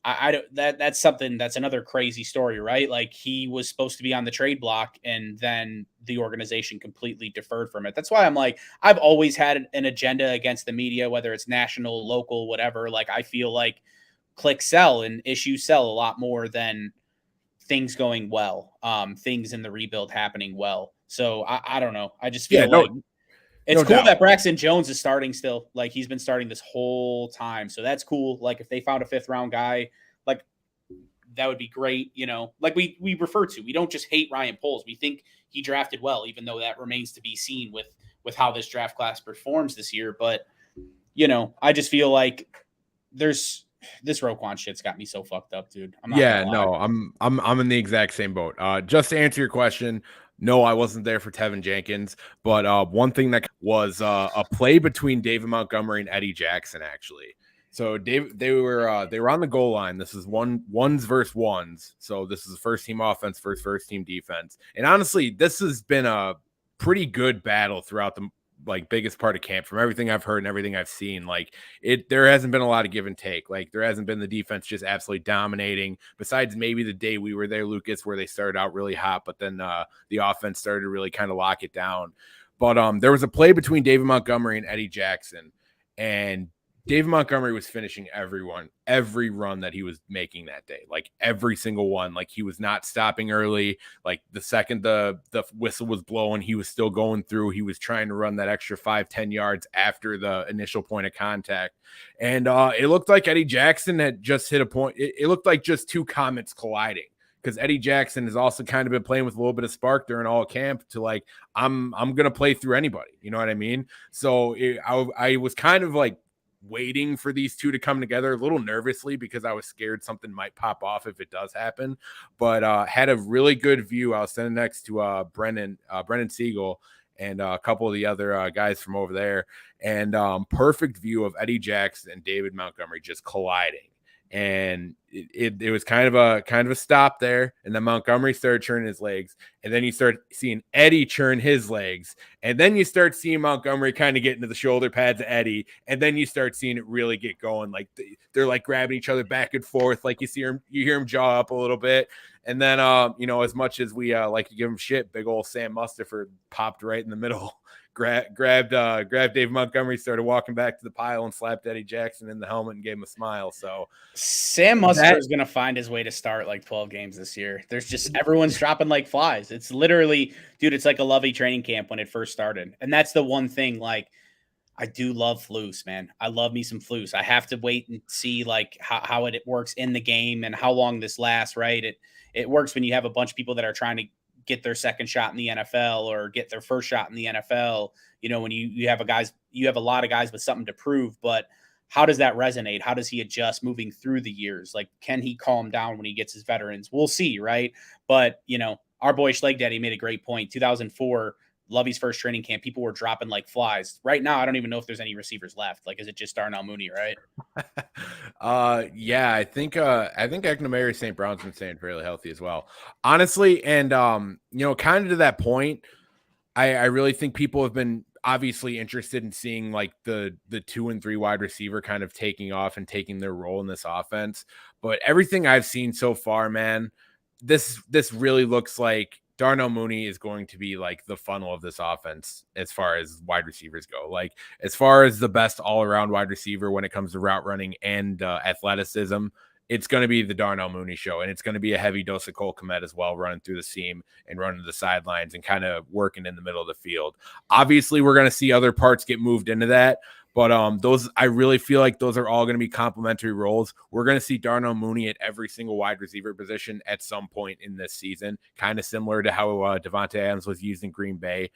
I don't, that's something that's another crazy story, right? Like he was supposed to be on the trade block and then the organization completely deferred from it. That's why I'm like, I've always had an agenda against the media, whether it's national, local, whatever. Like I feel like click sell and issue sell a lot more than things going well, things in the rebuild happening well. So I don't know. I just feel like it's cool that Braxton Jones is starting still. Like he's been starting this whole time. So that's cool. Like if they found a 5th round guy, like that would be great. You know, like we refer to, we don't just hate Ryan Poles. We think he drafted well, even though that remains to be seen with how this draft class performs this year. But, you know, I just feel like this Roquan shit's got me so fucked up, dude. I'm in the exact same boat. Just to answer your question, no, I wasn't there for Tevin Jenkins, but one thing that was a play between David Montgomery and Eddie Jackson, actually. So they were on the goal line. This is ones versus ones. So this is the first team offense versus first team defense. And honestly, this has been a pretty good battle throughout the biggest part of camp. From everything I've heard and everything I've seen, there hasn't been a lot of give and take. Like there hasn't been the defense just absolutely dominating, besides maybe the day we were there, Lucas, where they started out really hot, but then the offense started to really kind of lock it down. But there was a play between David Montgomery and Eddie Jackson, and David Montgomery was finishing every run that he was making that day, like every single one. Like he was not stopping early. Like the second the whistle was blowing, he was still going through. He was trying to run that extra 5-10 yards after the initial point of contact. And it looked like Eddie Jackson had just hit a point. It looked like just two comets colliding, because Eddie Jackson has also kind of been playing with a little bit of spark during all camp to like, I'm gonna play through anybody. You know what I mean? So I was kind of like waiting for these two to come together a little nervously, because I was scared something might pop off if it does happen. But had a really good view. I was standing next to Brendan Siegel and a couple of the other guys from over there, and perfect view of Eddie Jackson and David Montgomery just colliding. And it was kind of a stop there, and then Montgomery started churning his legs, and then you start seeing Eddie churn his legs, and then you start seeing Montgomery kind of get into the shoulder pads of Eddie, and then you start seeing it really get going. Like they're like grabbing each other back and forth, like you hear him jaw up a little bit, and then as much as we like to give him shit, big old Sam Mustipher popped right in the middle. Grabbed Dave Montgomery, started walking back to the pile, and slapped Eddie Jackson in the helmet and gave him a smile. So Sam Mustipher is going to find his way to start like 12 games this year. There's just everyone's dropping like flies. It's literally, dude, it's like a Lovey training camp when it first started. And that's the one thing, like, I do love Flus, man. I love me some Flus. I have to wait and see like how it works in the game and how long this lasts, right? It works when you have a bunch of people that are trying to get their second shot in the NFL or get their first shot in the NFL. You know, when you have a lot of guys with something to prove, but how does that resonate? How does he adjust moving through the years? Like, can he calm down when he gets his veterans? We'll see, right? But, our boy Schleg Daddy made a great point. 2004, Lovey's first training camp, people were dropping like flies. Right now, I don't even know if there's any receivers left. Like, is it just Darnell Mooney, right? Yeah, I think Eknamery St. Brown's been staying fairly healthy as well, honestly. And kind of to that point, I really think people have been obviously interested in seeing like the 2 and 3 wide receiver kind of taking off and taking their role in this offense. But everything I've seen so far, man, this really looks like Darnell Mooney is going to be like the funnel of this offense as far as wide receivers go. Like as far as the best all around wide receiver when it comes to route running and athleticism, it's going to be the Darnell Mooney show, and it's going to be a heavy dose of Cole Kmet as well, running through the seam and running to the sidelines and kind of working in the middle of the field. Obviously, we're going to see other parts get moved into that, but I really feel like those are all going to be complementary roles. We're going to see Darnell Mooney at every single wide receiver position at some point in this season, kind of similar to how Devontae Adams was used in Green Bay.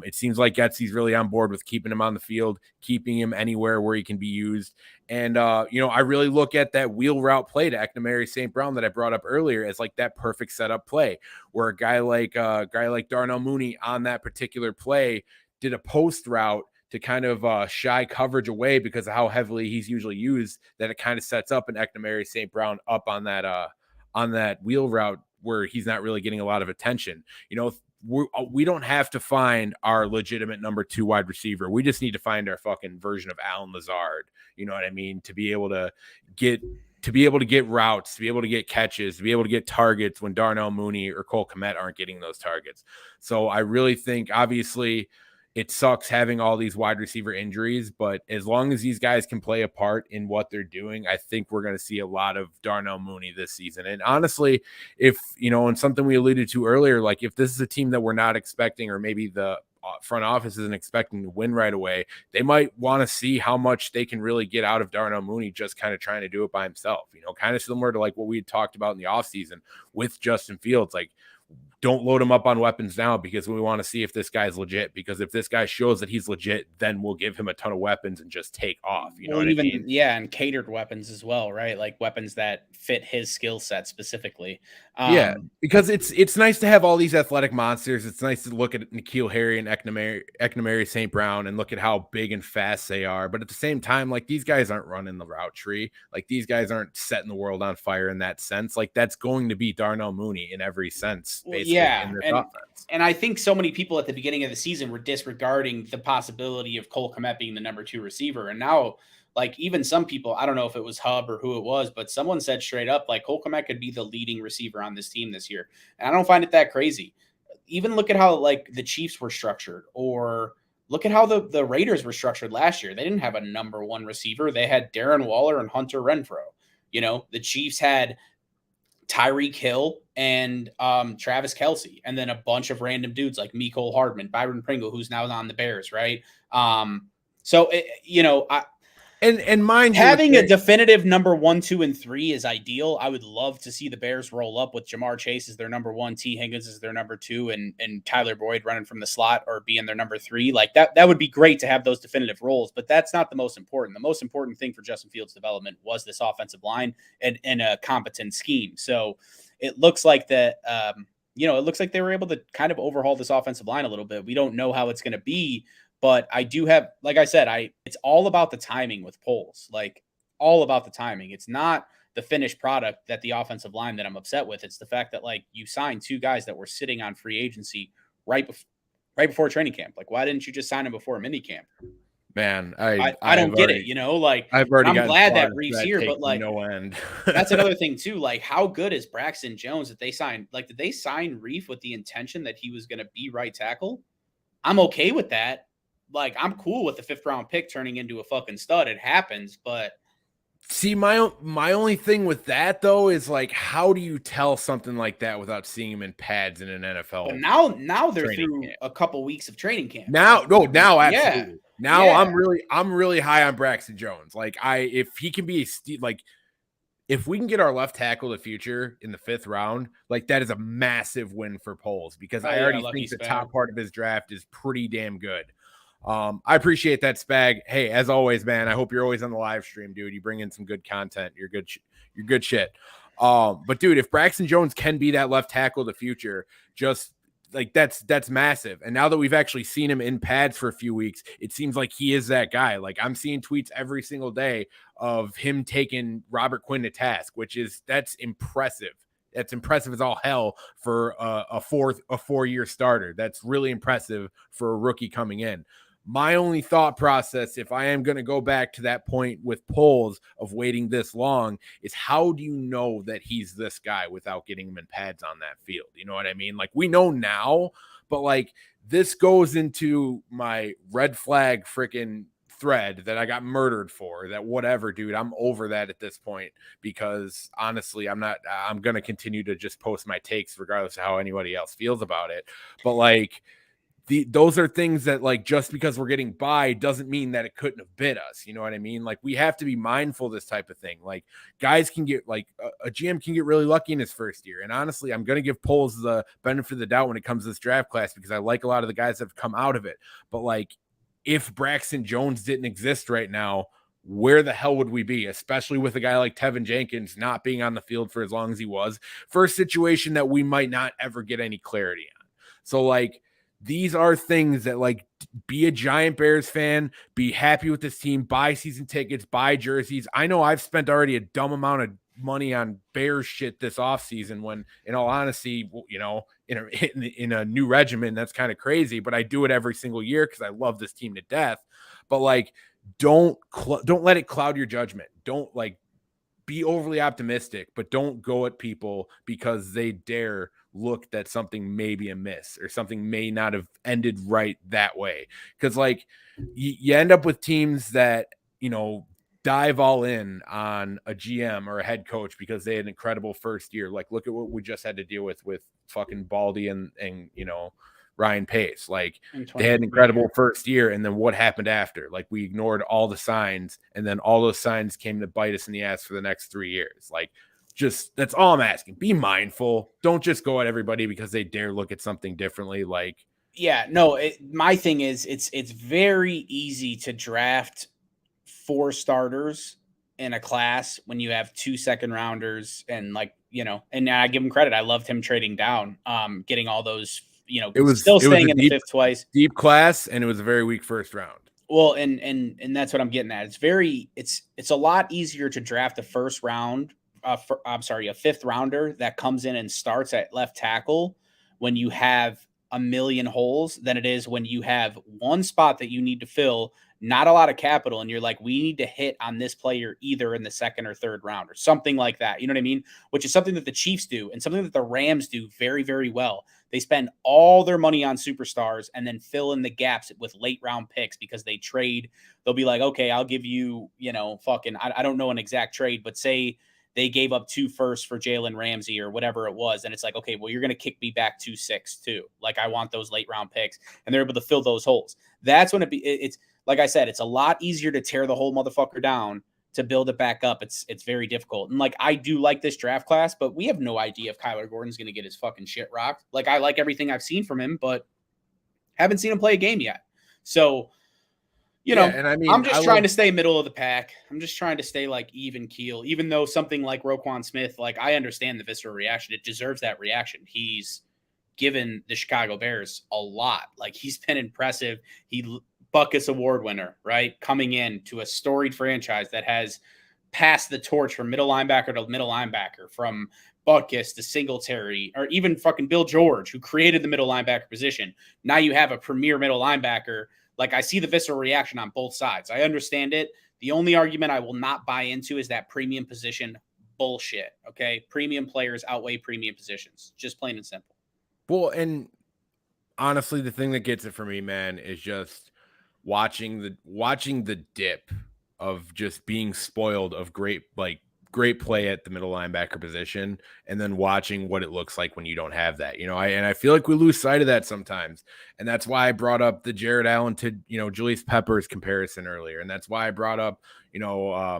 It seems like Getsy's really on board with keeping him on the field, keeping him anywhere where he can be used. And, I really look at that wheel route play to Eknamery St. Brown that I brought up earlier as like that perfect setup play where a guy like Darnell Mooney on that particular play did a post route to kind of shy coverage away because of how heavily he's usually used, that it kind of sets up an Eknamery St. Brown up on that wheel route where he's not really getting a lot of attention. We don't have to find our legitimate number 2 wide receiver. We just need to find our fucking version of Allen Lazard. You know what I mean? To be able to get routes, to be able to get catches, to be able to get targets when Darnell Mooney or Cole Kmet aren't getting those targets. So I really think, obviously, it sucks having all these wide receiver injuries, but as long as these guys can play a part in what they're doing, I think we're going to see a lot of Darnell Mooney this season. And honestly, if, and something we alluded to earlier, like if this is a team that we're not expecting, or maybe the front office isn't expecting to win right away, they might want to see how much they can really get out of Darnell Mooney just kind of trying to do it by himself, kind of similar to like what we had talked about in the offseason with Justin Fields. Like, don't load him up on weapons now because we want to see if this guy's legit. Because if this guy shows that he's legit, then we'll give him a ton of weapons and just take off. You know what I mean? Yeah, and catered weapons as well, right? Like weapons that fit his skill set specifically. Yeah, because it's nice to have all these athletic monsters. It's nice to look at N'Keal Harry and Eknamery St. Brown and look at how big and fast they are. But at the same time, like these guys aren't running the route tree. Like these guys aren't setting the world on fire in that sense. Like that's going to be Darnell Mooney in every sense, basically, in this offense. And I think so many people at the beginning of the season were disregarding the possibility of Cole Kmet being the number 2 receiver. And now, like even some people, I don't know if it was Hub or who it was, but someone said straight up, like Cole Kmet could be the leading receiver on this team this year. And I don't find it that crazy. Even look at how like the Chiefs were structured, or look at how the Raiders were structured last year. They didn't have a number one receiver. They had Darren Waller and Hunter Renfro. The Chiefs had Tyreek Hill and Travis Kelce, and then a bunch of random dudes like Mecole Hardman, Byron Pringle, who's now on the Bears, right? So and mind you, having a definitive number 1, 2, and 3 is ideal. I would love to see the Bears roll up with Jamar Chase as their number 1, T. Higgins as their number 2, and Tyler Boyd running from the slot or being their number 3. Like that would be great to have those definitive roles, but that's not the most important. The most important thing for Justin Fields' development was this offensive line and a competent scheme. So it looks like that. It looks like they were able to kind of overhaul this offensive line a little bit. We don't know how it's going to be. But I do have, like I said, it's all about the timing with Poles, like all about the timing. It's not the finished product that the offensive line that I'm upset with. It's the fact that like you signed 2 guys that were sitting on free agency right before training camp. Like, why didn't you just sign them before mini camp? Man, I don't get it. Like I've already. I'm glad that Reeves here, but like no end. That's another thing too. Like, how good is Braxton Jones that they signed? Like, did they sign Reef with the intention that he was going to be right tackle? I'm okay with that. Like, I'm cool with the 5th round pick turning into a fucking stud. It happens, but see, my only thing with that though is like, how do you tell something like that without seeing him in pads in an NFL? But now they're through a couple weeks of training camp. Now absolutely. Yeah. Now yeah. I'm really high on Braxton Jones. Like if he can be if we can get our left tackle of the future in the 5th round, like that is a massive win for Poles, because I already think the top part of his draft is pretty damn good. I appreciate that, Spag. Hey, as always, man, I hope you're always on the live stream, dude. You bring in some good content. You're good shit. But dude, if Braxton Jones can be that left tackle of the future, just like that's massive. And now that we've actually seen him in pads for a few weeks, it seems like he is that guy. Like, I'm seeing tweets every single day of him taking Robert Quinn to task, that's impressive. That's impressive as all hell for a 4-year starter. That's really impressive for a rookie coming in. My only thought process, if I am going to go back to that point with Poles of waiting this long, is how do you know that he's this guy without getting him in pads on that field? You know what I mean? Like, we know now, but like, this goes into my red flag freaking thread that I got murdered for. That whatever, dude, I'm over that at this point, because honestly, I'm going to continue to just post my takes regardless of how anybody else feels about it. But like, those are things that, like, just because we're getting by doesn't mean that it couldn't have bit us. You know what I mean? Like, we have to be mindful of this type of thing. Like, guys can get, like, a GM can get really lucky in his first year. And honestly, I'm going to give Poles the benefit of the doubt when it comes to this draft class, because I like a lot of the guys that have come out of it. But like, if Braxton Jones didn't exist right now, where the hell would we be? Especially with a guy like Tevin Jenkins not being on the field for as long as he was, for a situation that we might not ever get any clarity on. So like, these are things that, like, be a giant Bears fan, be happy with this team, buy season tickets, buy jerseys. I know I've spent already a dumb amount of money on Bears shit this offseason, when in all honesty, you know, in a new regimen, that's kind of crazy, but I do it every single year because I love this team to death. But like, don't let it cloud your judgment. Don't like be overly optimistic, but don't go at people because they dare look that something may be amiss or something may not have ended right that way. Because like, you end up with teams that, you know, dive all in on a GM or a head coach because they had an incredible first year. Like, look at what we just had to deal with fucking Baldy and you know, Ryan Pace. Like, they had an incredible first year, and then what happened after? Like, we ignored all the signs, and then all those signs came to bite us in the ass for the next 3 years. Like, just, that's all I'm asking. Be mindful. Don't just go at everybody because they dare look at something differently. Like, yeah, no, my thing is it's very easy to draft 4 starters in a class when you have 2 second rounders, and like, you know, and I give him credit. I loved him trading down, getting all those, you know, staying in the 5th twice. Deep class, and it was a very weak first round. Well, and that's what I'm getting at. It's a lot easier to draft a first round, a 5th rounder that comes in and starts at left tackle when you have a million holes than it is when you have one spot that you need to fill not a lot of capital, and you're like, we need to hit on this player either in the second or third round or something like that. You know what I mean? Which is something that the Chiefs do and something that the Rams do very, very well. They spend all their money on superstars and then fill in the gaps with late round picks because they trade. They'll be like, okay, I'll give you, I don't know an exact trade, but say they gave up 2 firsts for Jalen Ramsey or whatever it was. And it's like, okay, well, you're going to kick me back 2-6 too. Like, I want those late round picks. And they're able to fill those holes. That's when it's like I said, it's a lot easier to tear the whole motherfucker down. To build it back up, it's very difficult. And like, I do like this draft class, but we have no idea if Kyler Gordon's going to get his fucking shit rocked. Like, I like everything I've seen from him, but haven't seen him play a game yet. So, and I mean, I'm just trying to stay middle of the pack. I'm just trying to stay like even keel, even though something like Roquan Smith, like, I understand the visceral reaction. It deserves that reaction. He's given the Chicago Bears a lot. Like, he's been impressive. He Buckus Award winner, right? Coming in to a storied franchise that has passed the torch from middle linebacker to middle linebacker, from Buckus to Singletary, or even fucking Bill George, who created the middle linebacker position. Now you have a premier middle linebacker. Like, I see the visceral reaction on both sides. I understand it. The only argument I will not buy into is that premium position bullshit, okay? Premium players outweigh premium positions. Just plain and simple. Well, and honestly, the thing that gets it for me, man, is just watching the dip of just being spoiled of great play at the middle linebacker position, and then watching what it looks like when you don't have that. I feel like we lose sight of that sometimes, and that's why I brought up the Jared Allen to Julius Peppers comparison earlier, and that's why I brought up I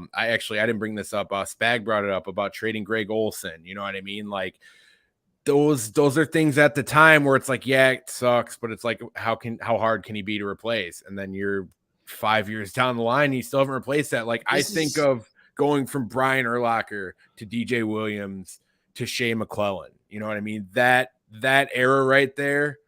didn't bring this up. Spag brought it up about trading Greg Olsen. You know what I mean? Like, those are things at the time where it's like, yeah, it sucks, but it's like, how hard can he be to replace? And then you're 5 years down the line, you still haven't replaced that. Like, I think of going from Brian Urlacher to DJ Williams to Shea McClellan. You know what I mean? That era right there,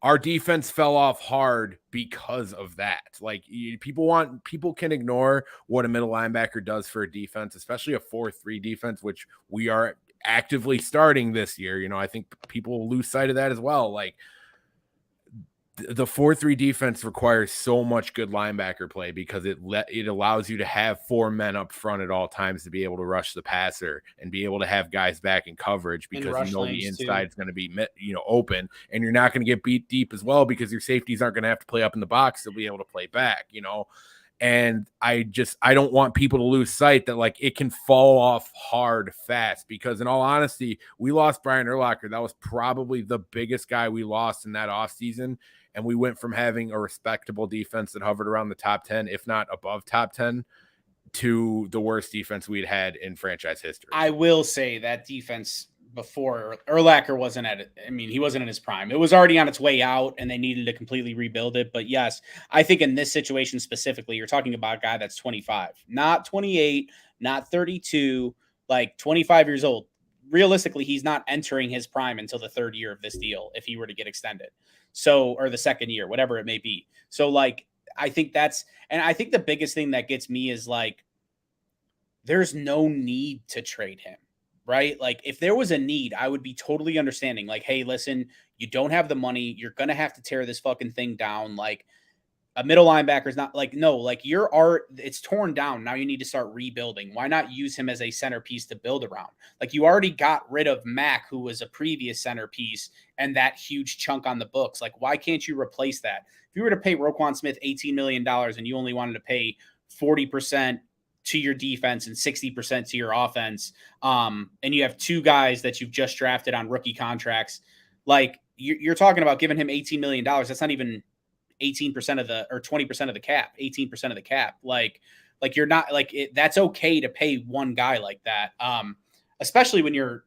our defense fell off hard because of that. Like, people can ignore what a middle linebacker does for a defense, especially a 4-3 defense, which we are actively starting this year. I think people lose sight of that as well. Like, the 4-3 defense requires so much good linebacker play because it allows you to have 4 men up front at all times to be able to rush the passer and be able to have guys back in coverage because the inside is going to be open, and you're not going to get beat deep as well because your safeties aren't going to have to play up in the box to be able to play back. And I don't want people to lose sight that, like, it can fall off hard fast, because in all honesty, we lost Brian Urlacher. That was probably the biggest guy we lost in that offseason. And we went from having a respectable defense that hovered around the top 10, if not above top 10, to the worst defense we'd had in franchise history. I will say that defense before Urlacher wasn't at it. I mean, he wasn't in his prime. It was already on its way out, and they needed to completely rebuild it. But yes, I think in this situation specifically, you're talking about a guy that's 25, not 28, not 32, like 25 years old. Realistically, he's not entering his prime until the third year of this deal if he were to get extended. So, or the second year, whatever it may be. So, like, I think I think the biggest thing that gets me is, like, there's no need to trade him, right? Like, if there was a need, I would be totally understanding. Like, hey, listen, you don't have the money. You're going to have to tear this fucking thing down. Like, a middle linebacker is not like, no, like, it's torn down. Now you need to start rebuilding. Why not use him as a centerpiece to build around? Like, you already got rid of Mack, who was a previous centerpiece, and that huge chunk on the books. Like, why can't you replace that? If you were to pay Roquan Smith $18 million and you only wanted to pay 40% to your defense and 60% to your offense, and you have 2 guys that you've just drafted on rookie contracts, like, you're talking about giving him $18 million. That's not even 18% of the, or 20% of the cap, 18% of the cap. Like you're not like it, that's okay to pay one guy like that. Especially when you're,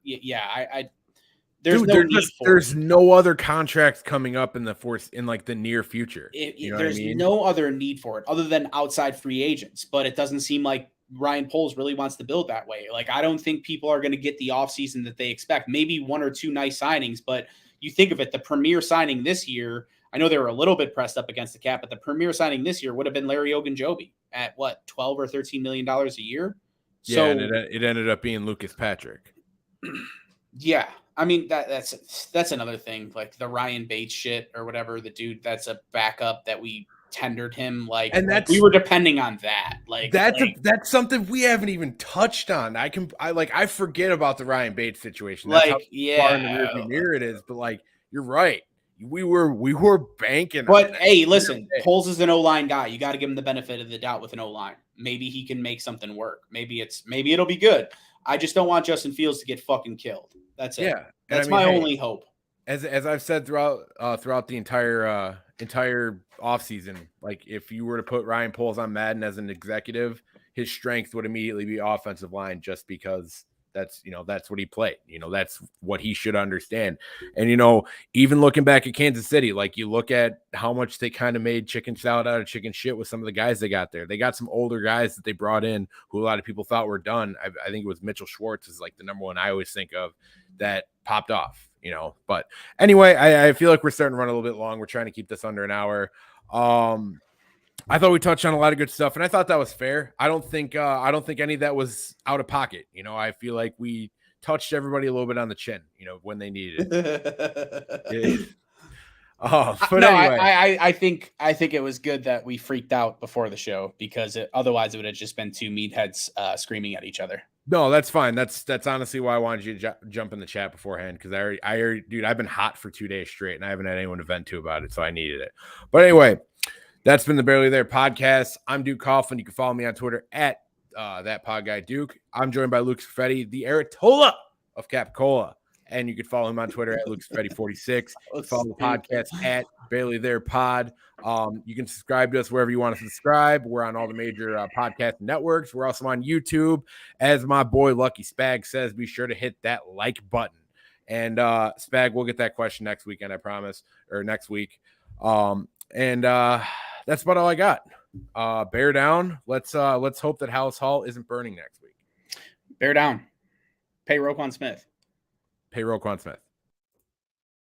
there's no other contracts coming up in the near future. There's no other need for it other than outside free agents, but it doesn't seem like Ryan Poles really wants to build that way. Like, I don't think people are going to get the offseason that they expect. Maybe 1 or 2 nice signings, but you think of it, the premier signing this year, I know they were a little bit pressed up against the cap, but the premier signing this year would have been Larry Ogunjobi at what, $12 or $13 million a year. So, yeah, and it ended up being Lucas Patrick. Yeah, I mean, that's another thing, like the Ryan Bates shit or whatever. The dude that's a backup that we tendered him. Like, and we were depending on that. That's something we haven't even touched on. I forget about the Ryan Bates situation. That's how far in the rearview mirror it is. But like, you're right. We were banking but on that. Hey, listen, Poles is an O-line guy. You got to give him the benefit of the doubt with an O-line. Maybe he can make something work. Maybe it'll be good. I just don't want Justin Fields to get fucking killed. That's it. Yeah. That's my only hope. As I've said throughout the entire offseason, like if you were to put Ryan Poles on Madden as an executive, his strength would immediately be offensive line, just because that's what he played. That's what he should understand. And even looking back at Kansas City, like you look at how much they kind of made chicken salad out of chicken shit with some of the guys they got there. They got some older guys that they brought in who a lot of people thought were done. I think it was Mitchell Schwartz is like the number one I always think of that popped off. But anyway, I feel like we're starting to run a little bit long. We're trying to keep this under an hour. I thought we touched on a lot of good stuff, and I thought that was fair. I don't think any of that was out of pocket. I feel like we touched everybody a little bit on the chin, when they needed it. Anyway, I think it was good that we freaked out before the show, because otherwise it would have just been two meatheads screaming at each other. No, that's fine. That's honestly why I wanted you to jump in the chat beforehand, because I already, dude, I've been hot for 2 days straight, and I haven't had anyone to vent to about it, so I needed it. But anyway, that's been the Barely There podcast. I'm Duke Coughlin. You can follow me on Twitter at that pod guy Duke. I'm joined by Luke Sfetti, the Aratola of Capicola, and you can follow him on Twitter at Luke Sfetti46. Follow the podcast at Barely There Pod. You can subscribe to us wherever you want to subscribe. We're on all the major podcast networks. We're also on YouTube. As my boy Lucky Spag says, be sure to hit that like button. And Spag, we'll get that question next weekend, I promise, or next week. And that's about all I got. Bear down. Let's hope that Halas Hall isn't burning next week. Bear down. Pay Roquan Smith. Pay Roquan Smith.